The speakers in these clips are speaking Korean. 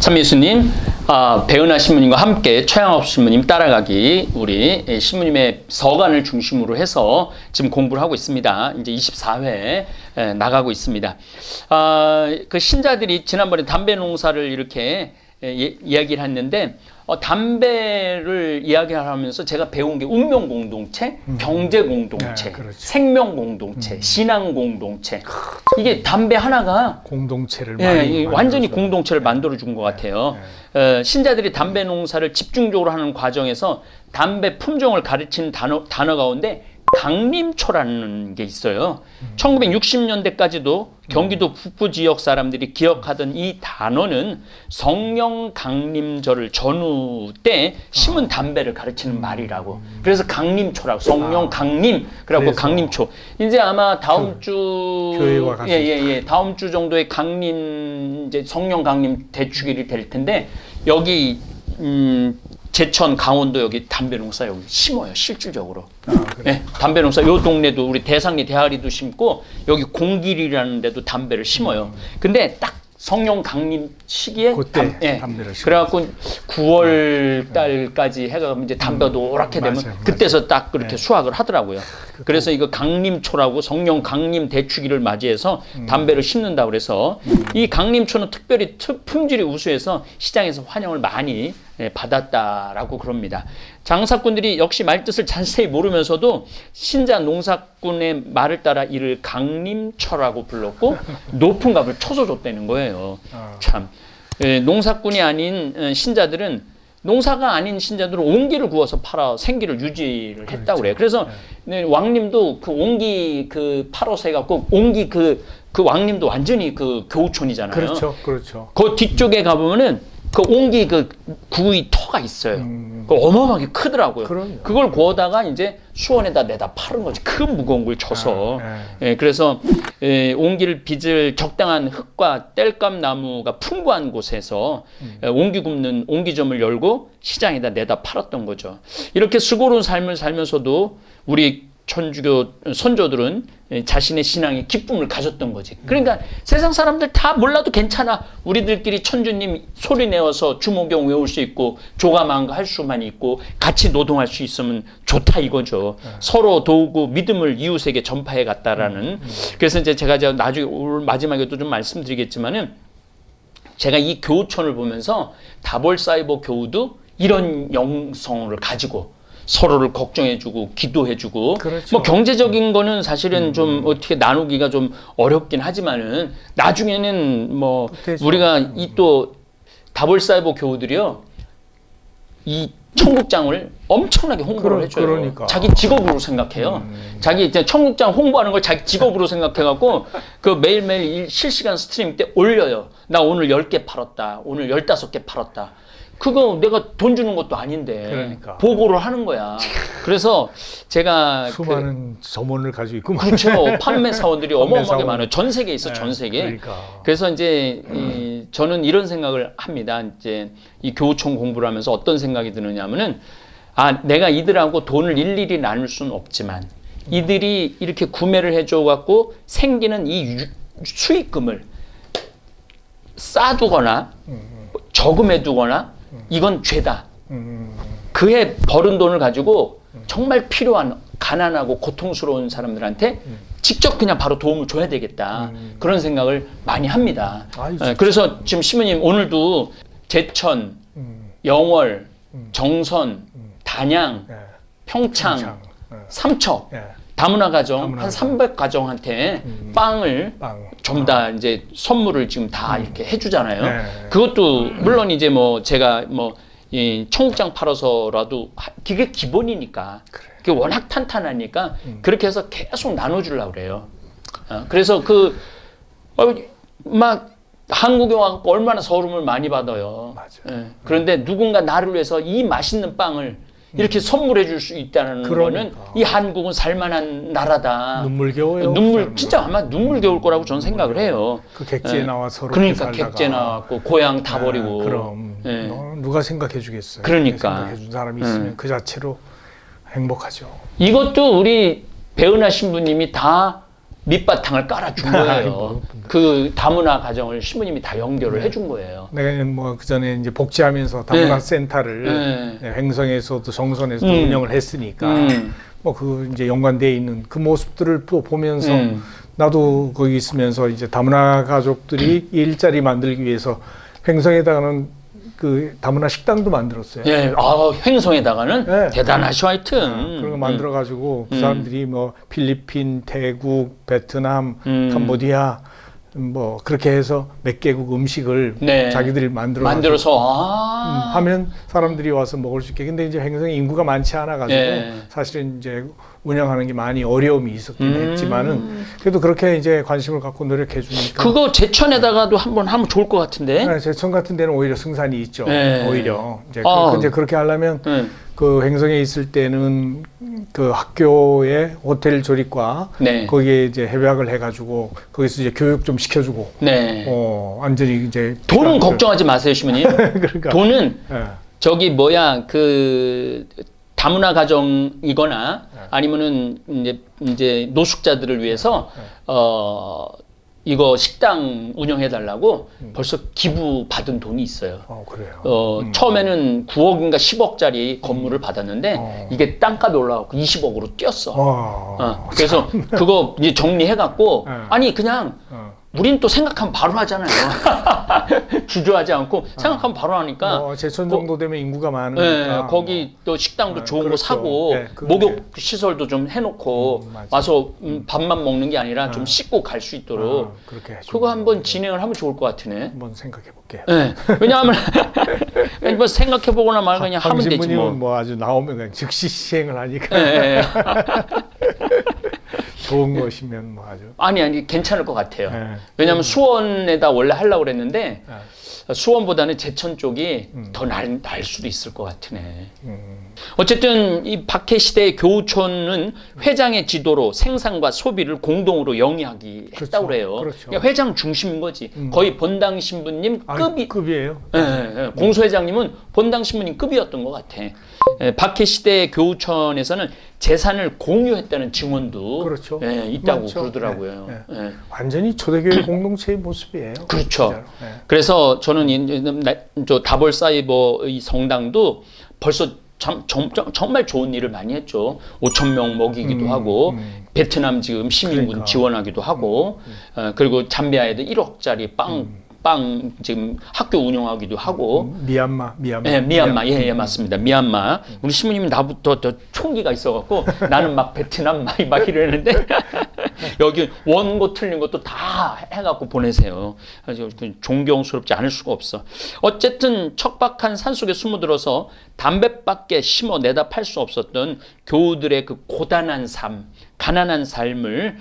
참예수님, 배은하 신부님과 함께 최양업 신부님 따라가기, 우리 신부님의 서간을 중심으로 해서 지금 공부를 하고 있습니다. 이제 24회 나가고 있습니다. 그 신자들이 지난번에 담배 농사를 이렇게 이야기를 했는데, 담배를 이야기하면서 제가 배운 게 운명 공동체, 경제 공동체, 네, 그렇죠. 생명 공동체, 신앙 공동체. 이게 담배 하나가 공동체를 완전히 공동체를 만들어 준 것 같아요. 신자들이 담배 농사를 집중적으로 하는 과정에서 담배 품종을 가르치는 단어 가운데 강림초라는 게 있어요. 1960년대까지도 경기도 북부 지역 사람들이 기억하던 이 단어는 성령 강림절을 전후 때 심은 담배를 가르치는 말이라고. 그래서 강림초라고, 성령 강림, 그래갖고 강림초. 이제 아마 다음 주 교회와 가서 다음 주 정도에 강림, 이제 성령 강림 대축일이 될 텐데, 여기 제천, 강원도 여기 담배 농사 여기 심어요, 실질적으로. 네, 담배 농사, 요 동네도 우리 대상리 대하리도 심고, 여기 공길이라는 데도 담배를 심어요. 근데 딱 성령 강림 시기에 담배를 심어요. 그래갖고 9월 달까지 해가 이제 담배가 노랗게 되면 그때서 딱 그렇게 수확을 하더라고요. 그래서 이거 강림초라고, 성령 강림 대축일을 맞이해서 담배를 심는다 그래서 이 강림초는 특별히 품질이 우수해서 시장에서 환영을 많이 받았다라고 그럽니다. 장사꾼들이 역시 말뜻을 자세히 모르면서도 신자 농사꾼의 말을 따라 이를 강림초라고 불렀고 높은 값을 쳐줘줬다는 거예요. 참, 농사꾼이 아닌 신자들은, 농사가 아닌 신자들은 옹기를 구워서 팔아 생기를 유지를 했다고 그래요. 그래서 왕님도 그 옹기 그 팔아서 해갖고, 옹기 그 왕님도 완전히 그 교우촌이잖아요. 그렇죠. 그 뒤쪽에 가보면은 그 옹기 그 구이 터가 있어요. 그 어마어마하게 크더라고요. 그걸 구워다가 이제 수원에다 내다 파는 거지. 큰 무거운 걸 쳐서. 그래서 옹기를 빚을 적당한 흙과 땔감 나무가 풍부한 곳에서 옹기 굽는 옹기점을 열고 시장에다 내다 팔았던 거죠. 이렇게 수고로운 삶을 살면서도 우리 천주교 선조들은 자신의 신앙에 기쁨을 가졌던 거지. 그러니까 세상 사람들 다 몰라도 괜찮아. 우리들끼리 천주님 소리 내어서 주모경 외울 수 있고 조가망가 할 수만 있고 같이 노동할 수 있으면 좋다 이거죠. 서로 도우고 믿음을 이웃에게 전파해 갔다라는. 그래서 이제 제가 나중에 올 마지막에도 좀 말씀드리겠지만은, 제가 이 교우촌을 보면서 다볼사이버 교우도 이런 영성을 가지고 서로를 걱정해주고 기도해주고, 뭐 경제적인 거는 사실은 좀 어떻게 나누기가 좀 어렵긴 하지만은 나중에는 뭐 우리가 이 또 다볼사이버 교우들이요, 이 청국장을 엄청나게 홍보를 해줘요. 자기 직업으로 생각해요. 자기 이제 청국장 홍보하는 걸 자기 직업으로 생각해갖고 그 매일매일 실시간 스트리밍 때 올려요. 나 오늘 10개 팔았다. 오늘 15개 팔았다. 그거 내가 돈 주는 것도 아닌데 보고를 하는 거야. 그래서 제가 수많은 점원을 가지고 있고, 그렇죠. 판매 사원들이 어마어마하게 많아요. 전 세계에 있어, 전 세계. 그래서 이제 저는 이런 생각을 합니다. 이제 이 교우촌 공부를 하면서 어떤 생각이 드느냐면은, 내가 이들하고 돈을 일일이 나눌 수는 없지만 이들이 이렇게 구매를 해줘 갖고 생기는 이 수익금을 쌓아두거나 저금해두거나 이건 죄다. 그해 벌은 돈을 가지고 정말 필요한 가난하고 고통스러운 사람들한테 직접 그냥 바로 도움을 줘야 되겠다. 그런 생각을 많이 합니다. 그래서 지금 시모님 오늘도 제천, 영월, 정선, 단양, 평창, 삼척 다문화 가정 한 300가정한테 빵을 전부 다 이제 선물을 지금 다 이렇게 해주잖아요. 그것도 물론 이제 뭐 제가 뭐 이 청국장 팔아서라도 그게 기본이니까, 그게 워낙 탄탄하니까 그렇게 해서 계속 나눠주려고 그래요. 그래서 막 한국에 와서 얼마나 서름을 많이 받아요. 그런데 누군가 나를 위해서 이 맛있는 빵을 이렇게 선물해 줄 수 있다는 거는 이 한국은 살만한 나라다. 눈물겨워요. 눈물 진짜 아마 눈물겨울 거라고 저는 생각을 해요. 그 객지에 나와서 그러니까 객지에 나왔고 고향 다 버리고. 그럼 누가 생각해 주겠어요. 그러니까 생각해 준 사람이 있으면 그 자체로 행복하죠. 이것도 우리 배은하 신부님이 다 밑바탕을 깔아준 거예요. 그 다문화 가정을 신부님이 다 연결을 해준 거예요. 내가 뭐 그 전에 이제 복지하면서 다문화 센터를 횡성에서도 정선에서도 운영을 했으니까 뭐 그 이제 연관되어 있는 그 모습들을 또 보면서 나도 거기 있으면서 이제 다문화 가족들이 일자리 만들기 위해서 횡성에다가는 그 다문화 식당도 만들었어요. 예, 횡성에다가는 대단하셔 하여튼. 그런 거 만들어가지고 그 사람들이 뭐 필리핀, 태국, 베트남, 캄보디아 뭐 그렇게 해서 몇 개국 음식을 자기들이 만들어서 하면 사람들이 와서 먹을 수 있게. 근데 이제 횡성에 인구가 많지 않아가지고 사실은 이제 운영하는 게 많이 어려움이 있었긴 했지만은 그래도 그렇게 이제 관심을 갖고 노력해 주니까. 그거 제천에다가도 한번 하면 좋을 것 같은데. 네, 제천 같은 데는 오히려 승산이 있죠. 오히려 이제 이제 그렇게 하려면 그 횡성에 있을 때는 그 학교에 호텔 조립과 거기에 이제 협약을 해가지고 거기서 이제 교육 좀 시켜주고. 완전히 이제 돈은 걱정하지 마세요, 시모님. 그러니까. 돈은 저기 뭐야 그 다문화 가정이거나 아니면은 이제 노숙자들을 위해서 이거 식당 운영해 달라고 벌써 기부 받은 돈이 있어요. 그래요. 처음에는 9억인가 10억짜리 건물을 받았는데 이게 땅값이 올라가고 20억으로 뛰었어. 그래서 그거 이제 정리해 갖고 아니 그냥 우린 또 생각하면 바로 하잖아요. 주저하지 않고 생각하면 바로 하니까. 제천 정도 되면 인구가 많으니까. 거기 또 식당도 좋은 거 사고 목욕 시설도 좀 해놓고 와서 밥만 먹는 게 아니라 좀 씻고 갈 수 있도록. 그거 한번 진행을 하면 좋을 것 같으네. 한번 생각해 볼게요. 왜냐하면 뭐 생각해 보거나 말거나 그냥 하면 되지 뭐. 뭐 아주 나오면 그냥 즉시 시행을 하니까. 좋은 것이면 뭐 아주. 아니 괜찮을 것 같아요. 왜냐하면 수원에다 원래 하려고 그랬는데 수원보다는 제천 쪽이 더 날 수도 있을 것 같으네. 어쨌든 이 박해 시대의 교우촌은 회장의 지도로 생산과 소비를 공동으로 영위하기 했다고 그래요. 그러니까 회장 중심인 거지. 거의 본당 신부님 급이에요. 공소회장님은 본당 신부님 급이었던 것 같아. 박해 시대의 교우촌에서는 재산을 공유했다는 증언도 있다고 그러더라고요. 완전히 초대교회 공동체의 모습이에요. 그렇죠. 그래서 저는 저 다볼사이버 이 성당도 벌써 정말 좋은 일을 많이 했죠. 5,000명 먹이기도 하고 베트남 지금 시민군 지원하기도 하고 그리고 잠비아에도 1억짜리 빵 지금 학교 운영하기도 하고. 미얀마. 예, 맞습니다. 미얀마. 우리 시모님이 나부터 더 총기가 있어갖고 나는 막 베트남 막 이러는데 여기 원고 틀린 것도 다 해갖고 보내세요. 그래서 존경스럽지 않을 수가 없어. 어쨌든 척박한 산속에 숨어들어서 담뱃밖에 심어 내다 팔 수 없었던 교우들의 그 고단한 삶, 가난한 삶을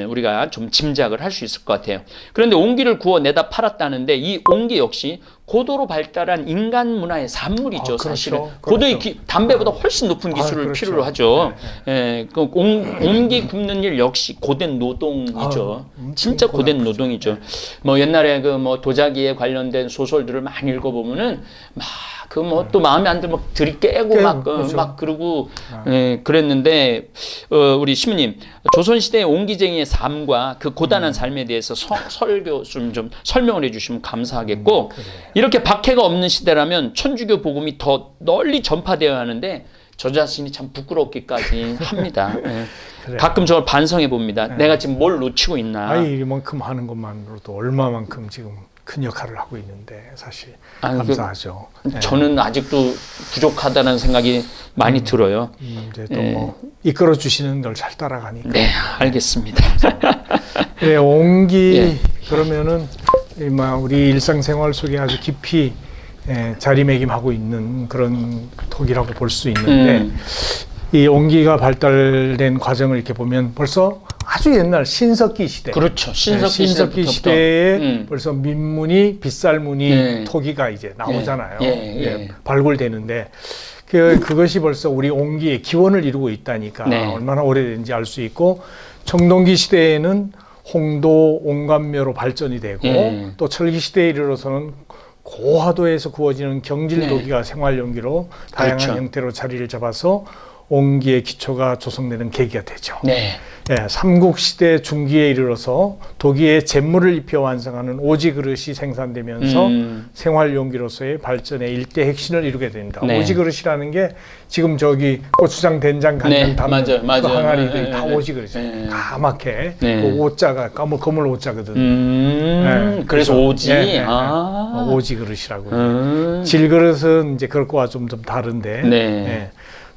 우리가 좀 짐작을 할 수 있을 것 같아요. 그런데 옹기를 구워 내다 팔았다는데 이 옹기 역시 고도로 발달한 인간 문화의 산물이죠. 사실은 고도의 담배보다 훨씬 높은 기술을 필요로 하죠. 그 옹기 굽는 일 역시 고된 노동이죠. 진짜 고된 노동이죠. 뭐 옛날에 그 뭐 도자기에 관련된 소설들을 많이 읽어보면은 막 그 뭐 또 마음에 안 들면 막 들이깨고 막 그러고 그랬는데 우리 시모님 조선시대의 옹기쟁이의 삶과 그 고단한 삶에 대해서 설교 좀 설명을 해주시면 감사하겠고 이렇게 박해가 없는 시대라면 천주교 복음이 더 널리 전파되어야 하는데 저 자신이 참 부끄럽기까지 합니다. 가끔 저를 반성해 봅니다. 내가 지금 뭘 놓치고 있나. 이만큼 하는 것만으로도 얼마만큼 지금 큰 역할을 하고 있는데 사실 감사하죠. 저는 아직도 부족하다는 생각이 많이 들어요. 이제 또 뭐 이끌어 주시는 걸 잘 따라가니까. 네, 알겠습니다. 옹기 그러면은 우리 일상생활 속에 아주 깊이 자리매김하고 있는 그런 톡이라고 볼 수 있는데 이 옹기가 발달된 과정을 이렇게 보면 벌써 아주 옛날 신석기 시대. 그렇죠. 신석기 시대에 벌써 민문이 빗살무늬 토기가 이제 나오잖아요. 발굴되는데 그것이 벌써 우리 옹기의 기원을 이루고 있다니까 네. 얼마나 오래된지 알 수 있고 청동기 시대에는 홍도 옹감묘로 발전이 되고 또 철기 시대에 이르러서는 고화도에서 구워지는 경질도기가 생활용기로 다양한 그렇죠. 형태로 자리를 잡아서 옹기의 기초가 조성되는 계기가 되죠. 네. 예, 삼국시대 중기에 이르러서 도기에 잿물을 입혀 완성하는 오지 그릇이 생산되면서 생활용기로서의 발전의 일대 핵심을 이루게 됩니다. 네. 오지 그릇이라는 게 지금 저기 고추장, 된장, 간장 네, 담는 맞아요. 그 항아리들이 네, 다 네, 오지 그릇이에요. 네. 까맣게 네. 그 오자가 거물 오자거든. 네, 그래서 오지. 예, 예, 예. 아. 오지 그릇이라고. 질그릇은 이제 그것과 좀 다른데. 네. 예.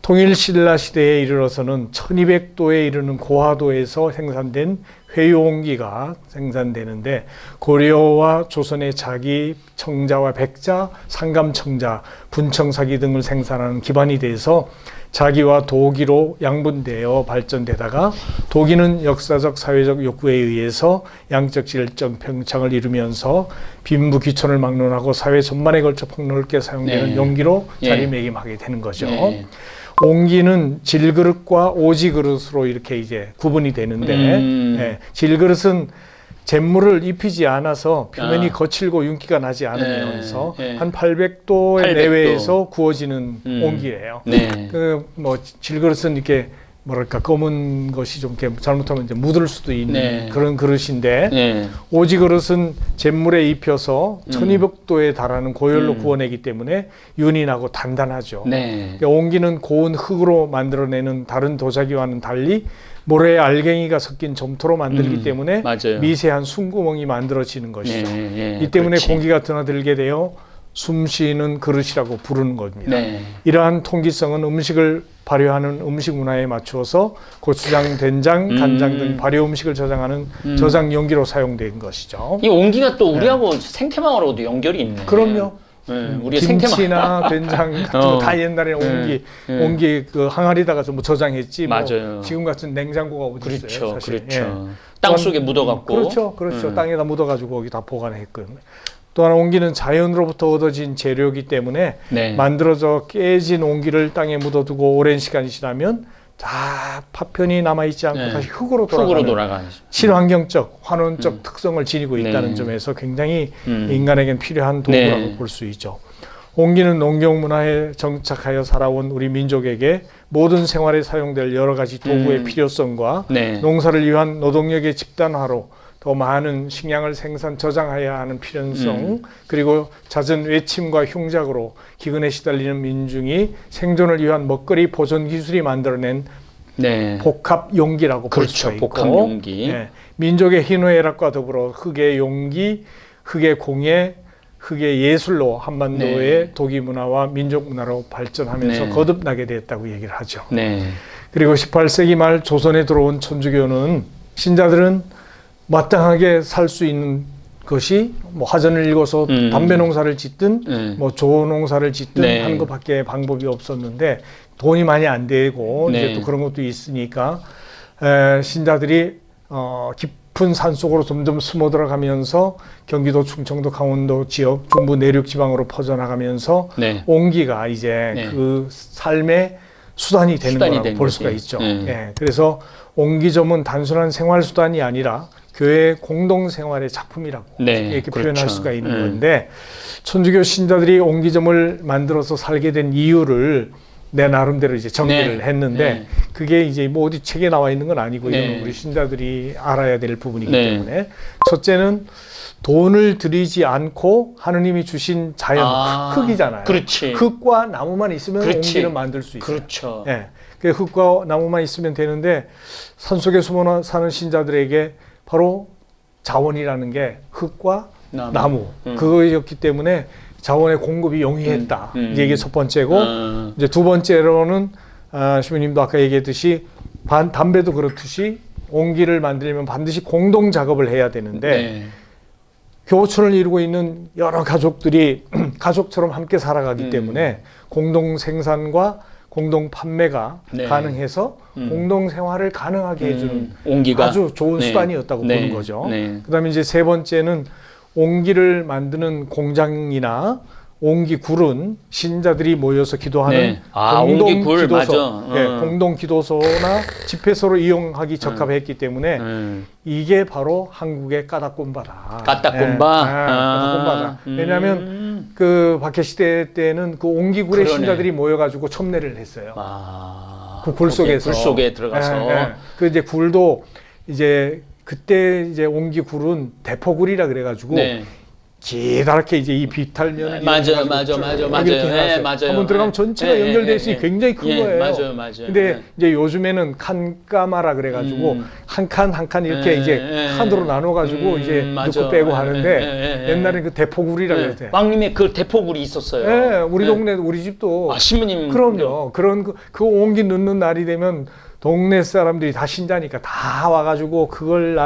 통일신라 시대에 이르러서는 1200도에 이르는 고화도에서 생산된 회유옹기가 생산되는데 고려와 조선의 자기, 청자와 백자, 상감청자, 분청사기 등을 생산하는 기반이 돼서 자기와 도기로 양분되어 발전되다가 도기는 역사적 사회적 욕구에 의해서 양적 질적 평창을 이루면서 빈부 귀천을 막론하고 사회 전반에 걸쳐 폭넓게 사용되는 네. 용기로 예. 자리매김하게 되는 거죠. 네. 옹기는 질그릇과 오지그릇으로 이렇게 이제 구분이 되는데 예, 질그릇은 잿물을 입히지 않아서 표면이 거칠고 윤기가 나지 않으면서 한 800도 800도. 내외에서 구워지는 옹기예요. 네. 그 뭐 질그릇은 이렇게 뭐랄까 검은 것이 좀 이렇게 잘못하면 이제 묻을 수도 있는 네. 그런 그릇인데 네. 오지 그릇은 잿물에 입혀서 1200도에 달하는 고열로 구워내기 때문에 윤이 나고 단단하죠. 네. 그러니까 옹기는 고운 흙으로 만들어내는 다른 도자기와는 달리 모래에 알갱이가 섞인 점토로 만들기 때문에 맞아요. 미세한 숨구멍이 만들어지는 것이죠. 네. 이 때문에 그렇지. 공기가 드나들게 되어 숨쉬는 그릇이라고 부르는 겁니다. 네. 이러한 통기성은 음식을 발효하는 음식 문화에 맞추어서 고추장, 된장, 간장 등 발효 음식을 저장하는 저장 용기로 사용된 것이죠. 이 옹기가 또 우리하고 생태망으로도 연결이 있네. 그럼요. 네, 우리 생태망. 김치나 된장 같은 거 다 옛날에 옹기 그 항아리다가 좀 저장했지. 맞아요. 뭐 지금 같은 냉장고가 어디 그렇죠, 있어요, 사실. 그렇죠. 예. 땅 속에 묻어갖고. 그렇죠. 땅에다 묻어가지고 거기 다 보관했거든요. 또한 옹기는 자연으로부터 얻어진 재료이기 때문에 네. 만들어져 깨진 옹기를 땅에 묻어두고 오랜 시간이 지나면 다 파편이 남아있지 않고 네. 다시 흙으로 흙으로 돌아가는 돌아가는. 친환경적, 환원적 특성을 지니고 있다는 네. 점에서 굉장히 인간에겐 필요한 도구라고 네. 볼 수 있죠. 옹기는 농경 문화에 정착하여 살아온 우리 민족에게 모든 생활에 사용될 여러 가지 도구의 필요성과 네. 농사를 위한 노동력의 집단화로 더 많은 식량을 생산 저장해야 하는 필연성 그리고 잦은 외침과 흉작으로 기근에 시달리는 민중이 생존을 위한 먹거리 보존 기술이 만들어낸 네. 복합 용기라고 볼 그렇죠. 수가 있고 복합 용기. 예, 민족의 희노애락과 더불어 흙의 용기, 흙의 공예, 흙의 예술로 한반도의 네. 도기 문화와 민족 문화로 발전하면서 네. 거듭나게 됐다고 얘기를 하죠. 네. 그리고 18세기 말 조선에 들어온 천주교는 신자들은 마땅하게 살 수 있는 것이 뭐 화전을 읽어서 담배 농사를 짓든 뭐 조 농사를 짓든 네. 하는 것밖에 방법이 없었는데 돈이 많이 안 되고 네. 이제 또 그런 것도 있으니까 신자들이 깊은 산속으로 점점 숨어 들어가면서 경기도, 충청도, 강원도 지역, 중부 내륙 지방으로 퍼져나가면서 네. 옹기가 이제 네. 그 삶의 수단이 되는 거라고 볼 거지. 수가 있죠. 네. 예, 그래서 옹기점은 단순한 생활 수단이 아니라 교회 공동 생활의 작품이라고 네, 이렇게 그렇죠. 표현할 수가 있는 건데 천주교 신자들이 옹기점을 만들어서 살게 된 이유를 내 나름대로 이제 정리를 네. 했는데 네. 그게 이제 뭐 어디 책에 나와 있는 건 아니고 네. 이건 우리 신자들이 알아야 될 부분이기 네. 때문에 첫째는 돈을 들이지 않고 하느님이 주신 자연 흙이잖아요. 그렇지. 흙과 나무만 있으면 그렇지. 옹기를 만들 수 있어요. 그렇죠. 예. 그 흙과 나무만 있으면 되는데 산속에 숨어 사는 신자들에게 바로 자원이라는 게 흙과 나무 그거였기 때문에 자원의 공급이 용이했다. 이제 이게 첫 번째고 이제 두 번째로는 시부님도 아까 얘기했듯이 담배도 그렇듯이 옹기를 만들려면 반드시 공동 작업을 해야 되는데 네. 교촌을 이루고 있는 여러 가족들이 가족처럼 함께 살아가기 때문에 공동 생산과 공동 판매가 네. 가능해서 공동 생활을 가능하게 해주는 옹기가 아주 좋은 네. 수단이었다고 네. 보는 거죠. 네. 그다음에 이제 세 번째는 옹기를 만드는 공장이나 옹기굴은 신자들이 모여서 기도하는 네. 공동 옹기굴, 기도소, 맞아. 네, 공동 기도소나 집회소로 이용하기 적합했기 때문에 이게 바로 한국의 까닭곰바다. 까딱곰바. 까딱곰바다. 왜냐하면 그 박해 시대 때는 그 옹기굴의 그러네. 신자들이 모여가지고 첨례를 했어요. 그 굴 속에서. 굴 속에 들어가서. 그 이제 굴도 이제 그때 이제 옹기굴은 대포굴이라 그래가지고. 네. 기다랗게 이제 이 비탈면 맞아요. 네, 맞아요. 한번 들어가면 전체가 연결돼 있으니 굉장히 큰 거예요. 맞아요. 근데 이제 요즘에는 칸까마라 그래가지고 한 칸 한 칸 이렇게 이제 칸으로 나눠가지고 이제 넣고 빼고 하는데 옛날에 그 대포굴이라 그랬대요. 왕님의 그 대포굴이 있었어요. 네, 우리 동네 우리 집도. 신부님. 그럼요. 그런 그 옹기 넣는 날이 되면. 동네 사람들이 다 신자니까 다 와가지고 그걸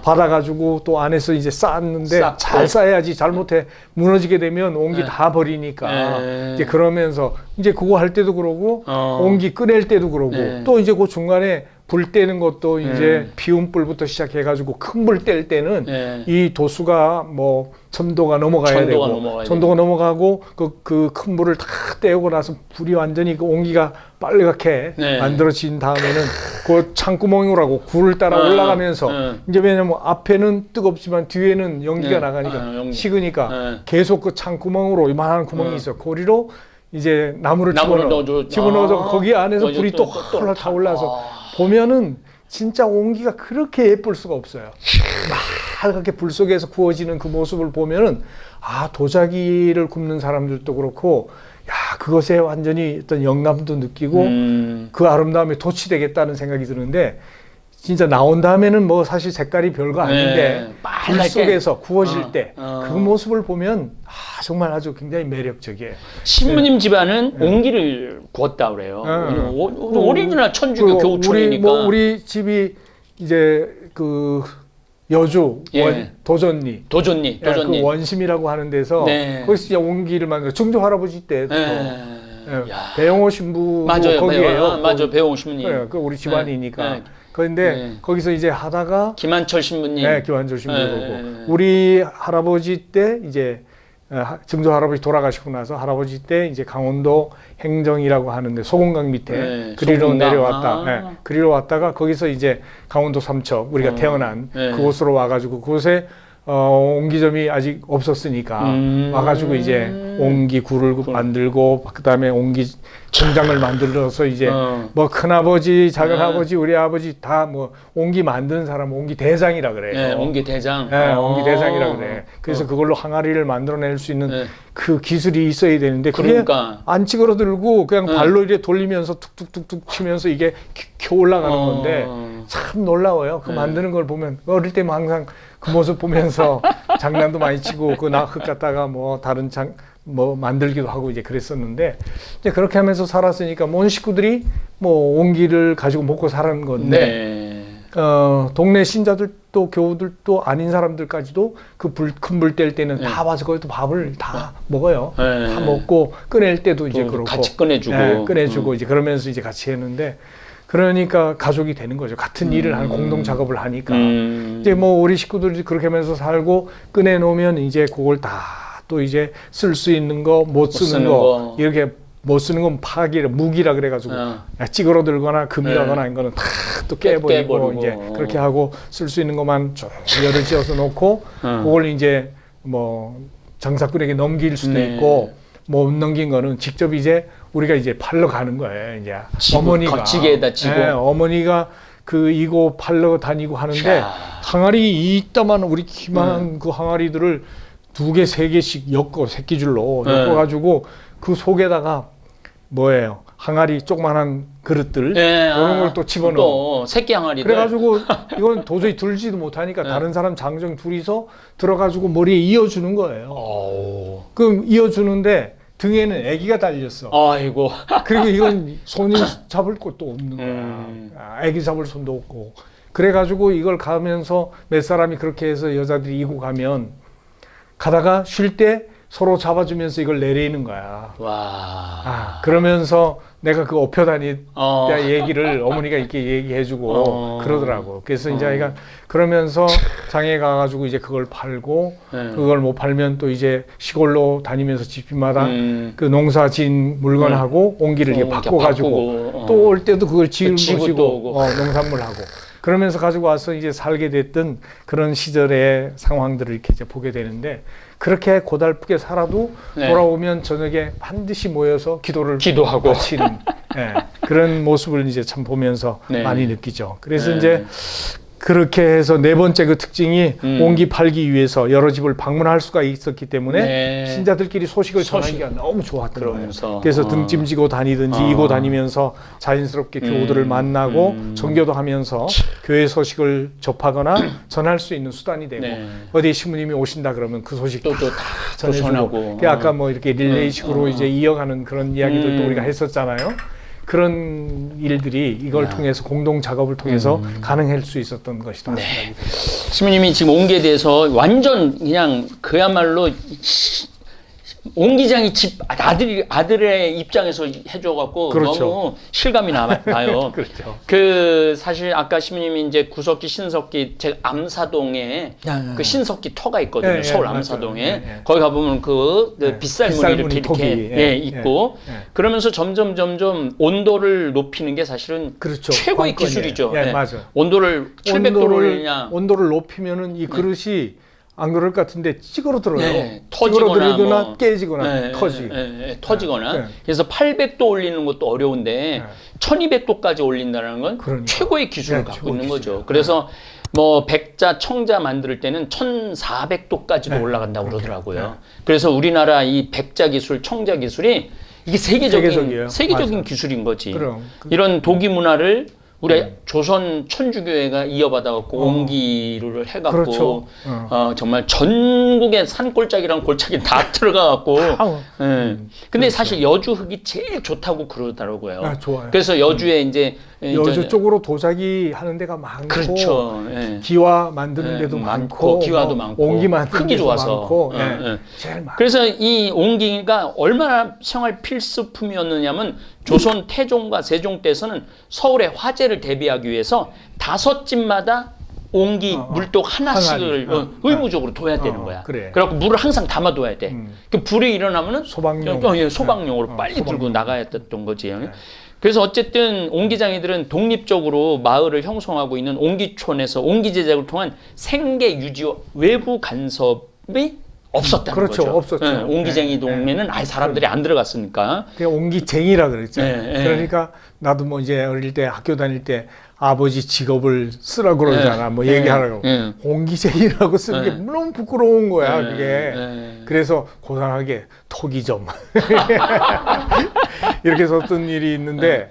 받아가지고 또 안에서 이제 쌓았는데 잘 쌓아야지 잘못해 무너지게 되면 옹기 다 버리니까 이제 그러면서 이제 그거 할 때도 그러고 옹기 꺼낼 때도 그러고 또 이제 그 중간에 불 떼는 것도 이제 피운 불부터 시작해가지고 큰 불 뗄 때는 이 도수가 뭐 천도가 넘어가야 되고 천도가 넘어가고 그 큰 불을 다 떼고 나서 불이 완전히 그 옹기가 빨갛게 만들어진 다음에는 그 창구멍이라고 굴을 따라 올라가면서 이제 왜냐면 앞에는 뜨겁지만 뒤에는 연기가 나가니까 식으니까 계속 그 창구멍으로 이만한 구멍이 있어. 고리로 이제 나무를 집어넣어서 거기 안에서 불이 또 홀라 타올라서 보면은 진짜 옹기가 그렇게 예쁠 수가 없어요. 맑게 불 속에서 구워지는 그 모습을 보면은 도자기를 굽는 사람들도 그렇고 그것에 완전히 어떤 영감도 느끼고 그 아름다움에 도취되겠다는 생각이 드는데 진짜 나온 다음에는 뭐 사실 색깔이 별거 아닌데 불 속에서 구워질 때 그 모습을 보면 정말 아주 굉장히 매력적이에요. 신부님 집안은 옹기를 구웠다 그래요. 오리지널 천주교 교우촌이니까. 우리 집이 이제 그 여주 도전리 그 원심이라고 하는 데서 거기서 이제 옹기를 만들어 증조 할아버지 때부터 배영호 신부 거기에요. 맞아, 배영호 신부님. 그 우리 집안이니까. 그런데 거기서 이제 하다가 김한철 신부님, 김한철 신부고 우리 할아버지 때 이제 증조 할아버지 돌아가시고 나서 할아버지 때 이제 강원도 행정이라고 하는데 소금강 밑에 그리로 내려왔다. 그리로 왔다가 거기서 이제 강원도 삼척 우리가 태어난 그곳으로 와가지고 그곳에 옹기점이 아직 없었으니까 와가지고 이제 옹기 굴을 만들고 그다음에 옹기 공장을 만들어서 이제 뭐 큰아버지, 작은아버지, 우리 아버지 다 뭐 옹기 만드는 사람 옹기 대장이라 그래요. 옹기 대장. 옹기 대장이라 그래. 그래서 그걸로 항아리를 만들어낼 수 있는 그 기술이 있어야 되는데 그게 안 찌그러들고 그냥 발로 이렇게 돌리면서 툭툭툭툭 치면서 이게 켜 올라가는 건데 참 놀라워요. 그 만드는 걸 보면 어릴 때면 항상 그 모습 보면서 장난도 많이 치고 그 흙 갖다가 뭐 다른 뭐 만들기도 하고 이제 그랬었는데 이제 그렇게 하면서 살았으니까 온 식구들이 뭐 옹기를 가지고 먹고 사는 건데 동네 신자들도 교우들도 아닌 사람들까지도 그 큰 불 뗄 때는 다 와서 거기서 밥을 다 먹어요. 다 먹고 꺼낼 때도 이제 그렇고 같이 꺼내주고 이제 그러면서 이제 같이 했는데 그러니까 가족이 되는 거죠. 같은 일을 하는 공동 작업을 하니까 이제 뭐 우리 식구들이 그렇게 하면서 살고 꺼내 놓으면 이제 그걸 다 또 이제 쓸 수 있는 거, 못 쓰는 거 이렇게 못 쓰는 건 파기라 무기라 그래가지고 찌그러들거나 금이 가거나 이거는 다 또 깨버리고 이제 그렇게 하고 쓸 수 있는 것만 쭉 열을 지어서 놓고 그걸 이제 뭐 장사꾼에게 넘길 수도 있고 못 넘긴 거는 직접 이제 우리가 이제 팔러 가는 거예요. 이제 어머니가 거치게에다 지고 어머니가 그 이고 팔러 다니고 하는데 항아리 이따만 우리 키만한 그 항아리들을 2개, 3개씩 엮어 새끼줄로 엮어가지고 그 속에다가 뭐예요? 항아리 조그만한 그릇들 이런 걸 또 집어넣어. 또 새끼 항아리들. 그래가지고 이건 도저히 들지도 못하니까 다른 사람 장정 둘이서 들어가지고 머리에 이어주는 거예요. 그럼 이어주는데 등에는 아기가 달렸어. 아이고. 그리고 이건 손이 잡을 것도 없는 거야. 아기 잡을 손도 없고. 그래가지고 이걸 가면서 몇 사람이 그렇게 해서 여자들이 이고 가면 가다가 쉴 때 서로 잡아주면서 이걸 내리는 거야. 와. 그러면서 내가 그 업혀 다니다 얘기를 어머니가 이렇게 얘기해주고 그러더라고. 그래서 이제 아이가 그러면서 장에 가가지고 이제 그걸 팔고 그걸 못 팔면 또 이제 시골로 다니면서 집집마다 그 농사 지은 물건하고 옹기를 이렇게 바꿔가지고 또 올 때도 그걸 모시고 농산물 하고 그러면서 가지고 와서 이제 살게 됐던 그런 시절의 상황들을 이렇게 이제 보게 되는데 그렇게 고달프게 살아도 돌아오면 저녁에 반드시 모여서 기도하고 바치는 그런 모습을 이제 참 보면서 많이 느끼죠. 그래서 이제 그렇게 해서 네 번째 그 특징이 옹기 팔기 위해서 여러 집을 방문할 수가 있었기 때문에 신자들끼리 소식을 전하기가 너무 좋았던 거예요. 그래서 등짐지고 다니든지 이고 다니면서 자연스럽게 교우들을 만나고 전교도 하면서 교회 소식을 접하거나 전할 수 있는 수단이 되고 어디 신부님이 오신다 그러면 그 소식도 다 전해주고 아까 뭐 이렇게 릴레이식으로 이제 이어가는 그런 이야기들도 우리가 했었잖아요. 그런 일들이 이걸 통해서 공동 작업을 통해서 가능할 수 있었던 것이다 생각이 듭니다. 신부님이 지금 옹기에 대해서 완전 그냥 그야말로 옹기장이 집 아들의 입장에서 해줘갖고 너무 실감이 나요. 그렇죠. 그 사실 아까 신부님이 이제 구석기 신석기 제 암사동에 그 신석기 터가 있거든요. 서울 암사동에 거기 가보면 그 빗살무늬 이렇게 있고 그러면서 점점 온도를 높이는 게 사실은 최고의 기술이죠. 맞아. 온도를 700도를 온도를 높이면은 이 그릇이 안 그럴 것 같은데 찌그러들어요. 터지거나 깨지거나 터지거나. 그래서 800도 올리는 것도 어려운데 1200도까지 올린다는 건 최고의 기술을 갖고 있는 거죠. 그래서 뭐 백자, 청자 만들 때는 1400도까지도 올라간다고 그러더라고요. 그래서 우리나라 이 백자 기술, 청자 기술이 이게 세계적인 기술인 거지. 이런 도기 문화를 우리 조선 천주교회가 이어받아갖고 옹기를 해갖고 정말 전국의 산골짜기랑 골짜기 다 들어가갖고 근데 사실 여주 흙이 제일 좋다고 그러더라고요. 좋아요. 그래서 여주에 이제 여주 쪽으로 도자기 하는 데가 많고 기와 만드는 데도 많고 기와도 많고 옹기 만드는 데도 많고 제일 많고 그래서 이 옹기가 얼마나 생활 필수품이었느냐면 조선 태종과 세종 때에서는 서울의 화재를 대비하기 위해서 5집마다 옹기 물독 하나씩을 의무적으로 둬야 되는 거야. 그래갖고 물을 항상 담아둬야 돼. 그 불이 일어나면은 소방용으로 빨리 들고 나가야 됐던 거지. 그래서 어쨌든 옹기장이들은 독립적으로 마을을 형성하고 있는 옹기촌에서 옹기 제작을 통한 생계 유지와 외부 간섭이 없었다는 거죠. 없었죠. 옹기쟁이 동네는 아예 사람들이 안 들어갔으니까. 그냥 옹기쟁이라 그랬죠. 그러니까 나도 뭐 이제 어릴 때 학교 다닐 때 아버지 직업을 쓰라고 그러잖아. 뭐 얘기하라고. 옹기쟁이라고 쓰는 게 너무 부끄러운 거야, 그게. 그래서 고상하게 토기점. 이렇게 썼던 일이 있는데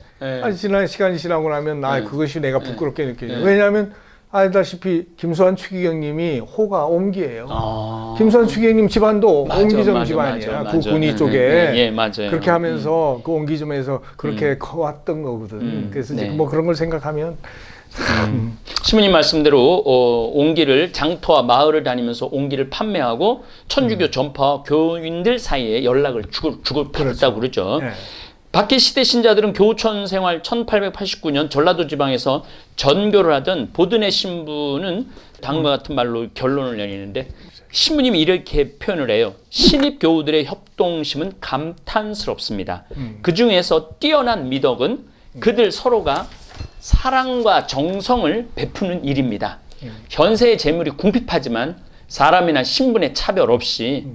지난 시간이 지나고 나면 그것이 내가 부끄럽게 느껴져. 왜냐하면 알다시피 김수환 추기경님이 호가 옹기예요. 김수환 추기경님 집안도 옹기점 집안이야. 그 군위 쪽에 그렇게 하면서 그 옹기점에서 그렇게 커왔던 거거든. 그래서 이제 뭐 그런 걸 생각하면 시모님 말씀대로 옹기를 장터와 마을을 다니면서 옹기를 판매하고 천주교 전파와 교인들 사이에 연락을 주고받았다고 그러죠. 박해 시대 신자들은 교우촌 생활 1889년 전라도 지방에서 전교를 하던 보드네 신부는 다음과 같은 말로 결론을 내리는데 신부님이 이렇게 표현을 해요. 신입 교우들의 협동심은 감탄스럽습니다. 그 중에서 뛰어난 미덕은 그들 서로가 사랑과 정성을 베푸는 일입니다. 현세의 재물이 궁핍하지만 사람이나 신분의 차별 없이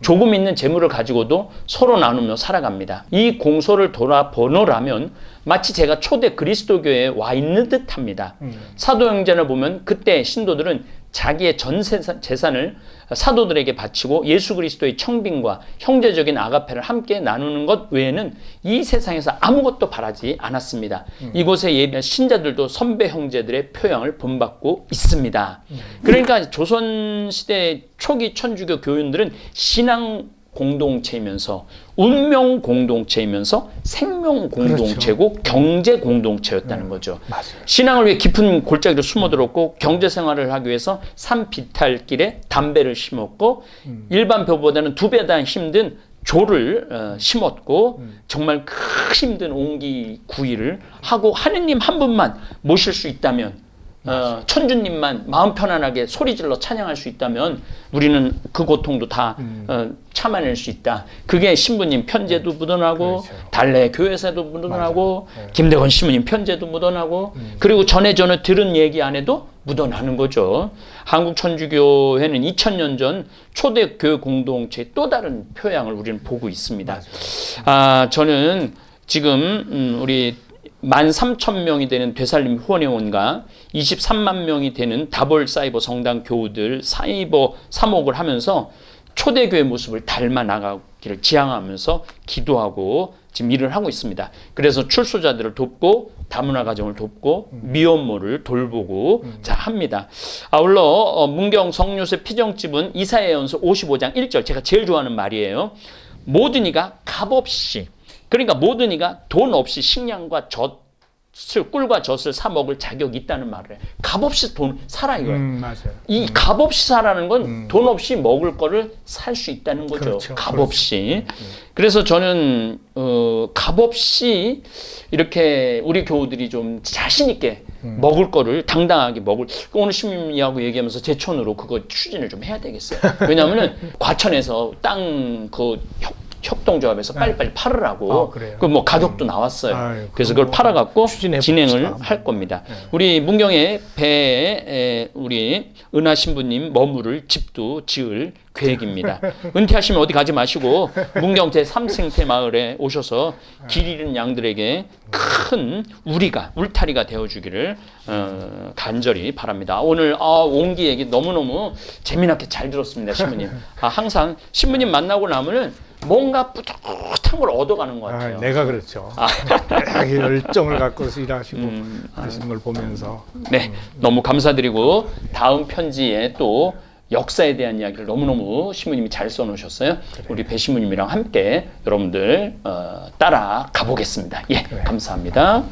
조금 있는 재물을 가지고도 서로 나누며 살아갑니다. 이 공소를 돌아보노라면 마치 제가 초대 그리스도교에 와 있는 듯합니다. 사도행전을 보면 그때 신도들은 자기의 전 재산을 사도들에게 바치고 예수 그리스도의 청빙과 형제적인 아가페를 함께 나누는 것 외에는 이 세상에서 아무것도 바라지 않았습니다. 이곳에 예비한 신자들도 선배 형제들의 표양을 본받고 있습니다. 그러니까 조선시대 초기 천주교 교인들은 신앙 공동체이면서 운명 공동체이면서 생명 공동체고 그렇죠. 경제 공동체였다는 거죠. 맞아요. 신앙을 위해 깊은 골짜기로 숨어들었고 경제 생활을 하기 위해서 산 비탈길에 담배를 심었고 일반 벼보다는 2배 더 힘든 조를 심었고 정말 그 힘든 옹기 구이를 하고 하느님 한 분만 모실 수 있다면 천주님만 마음 편안하게 소리질러 찬양할 수 있다면 우리는 그 고통도 다 참아낼 수 있다. 그게 신부님 편제도 묻어나고 그렇죠. 달래 교회사도 묻어나고 김대건 신부님 편제도 묻어나고 그리고 전에 들은 얘기 안에도 묻어나는 거죠. 한국 천주교회는 2000년 전 초대 교회 공동체의 또 다른 표양을 우리는 보고 있습니다. 저는 지금 우리 13,000명이 되는 되살림 후원회원과 23만 명이 되는 다볼 사이버 성당 교우들 사이버 사목을 하면서 초대교회 모습을 닮아 나가기를 지향하면서 기도하고 지금 일을 하고 있습니다. 그래서 출소자들을 돕고 다문화 가정을 돕고 미혼모를 돌보고 자 합니다. 아울러 문경 성요셉 피정집은 이사야연서 55장 1절 제가 제일 좋아하는 말이에요. 모든 이가 값없이 그러니까 모든 이가 돈 없이 식량과 꿀과 젖을 사 먹을 자격이 있다는 말을 해요. 값없이 돈 사라 이거예요. 맞아요. 이 값없이 사라는 건 돈 없이 먹을 거를 살 수 있다는 거죠. 그렇죠. 값없이. 그래서 저는 값없이 이렇게 우리 교우들이 좀 자신 있게 먹을 거를 당당하게 먹을 오늘 시민이하고 얘기하면서 제천으로 그거 추진을 좀 해야 되겠어요. 왜냐하면은 과천에서 땅 협동조합에서 빨리빨리 팔으라고 그 뭐 가격도 나왔어요. 아유, 그래서 그걸 팔아갖고 진행을 봅시다. 할 겁니다. 우리 문경의 배에 우리 은하 신부님 머무를 집도 지을 계획입니다. 은퇴하시면 어디 가지 마시고 문경 제3생태 마을에 오셔서 길 잃은 양들에게 큰 울타리가 되어주기를 간절히 바랍니다. 오늘 옹기 얘기 너무너무 재미나게 잘 들었습니다. 신부님. 항상 신부님 만나고 나면은 뭔가 뿌듯한 걸 얻어가는 것 같아요. 내가 그렇죠. 열정을 갖고서 일하시고 하시는 걸 보면서. 네, 너무 감사드리고 다음 편지에 또 역사에 대한 이야기를 너무너무 신부님이 잘 써놓으셨어요. 그래. 우리 배 신부님이랑 함께 여러분들 따라 가보겠습니다. 예, 그래. 감사합니다.